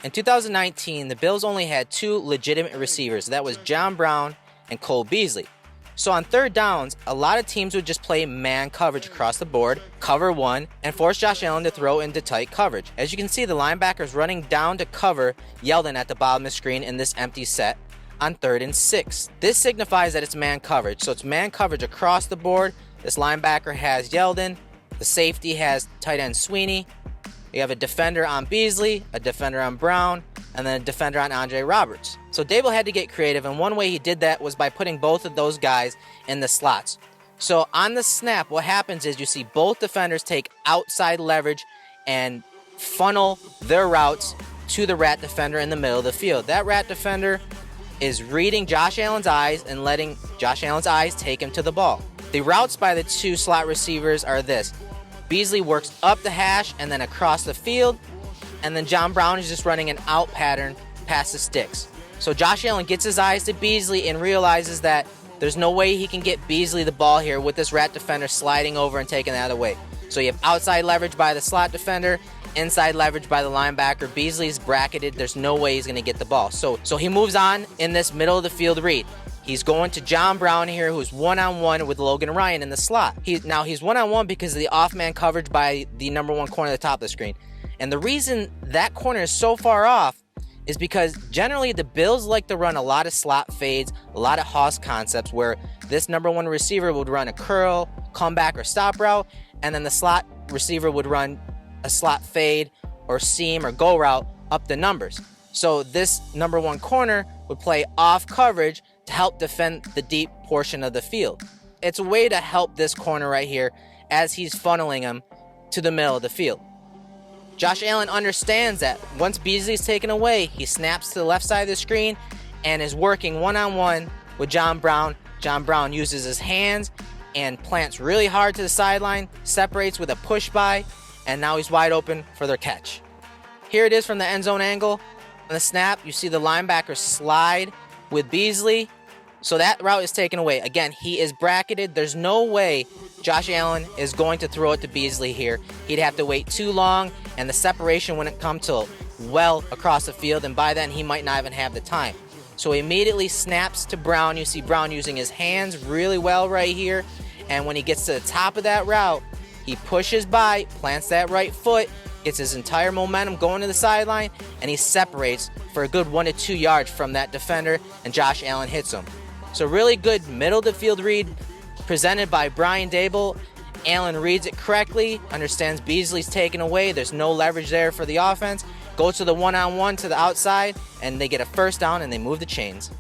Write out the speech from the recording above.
In 2019, the Bills only had two legitimate receivers. That was John Brown and Cole Beasley. So on third downs, a lot of teams would just play man coverage across the board, cover one, and force Josh Allen to throw into tight coverage. As you can see, the linebacker's running down to cover Yeldon at the bottom of the screen in this empty set on 3rd and 6. This signifies that it's man coverage. So it's man coverage across the board. This linebacker has Yeldon. The safety has tight end Sweeney. You have a defender on Beasley, a defender on Brown, and then a defender on Andre Roberts. So Daboll had to get creative, and one way he did that was by putting both of those guys in the slots. So on the snap, what happens is you see both defenders take outside leverage and funnel their routes to the rat defender in the middle of the field. That rat defender is reading Josh Allen's eyes and letting Josh Allen's eyes take him to the ball. The routes by the two slot receivers are this. Beasley works up the hash and then across the field, and then John Brown is just running an out pattern past the sticks. So Josh Allen gets his eyes to Beasley and realizes that there's no way he can get Beasley the ball here with this rat defender sliding over and taking that away. So you have outside leverage by the slot defender, inside leverage by the linebacker. Beasley's bracketed. There's no way he's going to get the ball. So he moves on in this middle of the field read. He's going to John Brown here, who's one-on-one with Logan Ryan in the slot. He's one-on-one because of the off-man coverage by the number one corner at the top of the screen. And the reason that corner is so far off is because generally the Bills like to run a lot of slot fades, a lot of Hoss concepts where this number one receiver would run a curl, comeback, or stop route, and then the slot receiver would run a slot fade or seam or go route up the numbers. So this number one corner would play off coverage to help defend the deep portion of the field. It's a way to help this corner right here as he's funneling him to the middle of the field. Josh Allen understands that once Beasley's taken away, he snaps to the left side of the screen and is working one-on-one with John Brown. John Brown uses his hands and plants really hard to the sideline, separates with a push-by, and now he's wide open for their catch. Here it is from the end zone angle. On the snap, you see the linebacker slide with Beasley. So that route is taken away. Again, he is bracketed. There's no way Josh Allen is going to throw it to Beasley here. He'd have to wait too long, and the separation wouldn't come till well across the field, and by then he might not even have the time. So he immediately snaps to Brown. You see Brown using his hands really well right here, and when he gets to the top of that route, he pushes by, plants that right foot, gets his entire momentum going to the sideline, and he separates for a good 1 to 2 yards from that defender, and Josh Allen hits him. So really good middle of the field read presented by Brian Daboll. Allen reads it correctly, understands Beasley's taken away. There's no leverage there for the offense. Go to the one-on-one to the outside, and they get a first down, and they move the chains.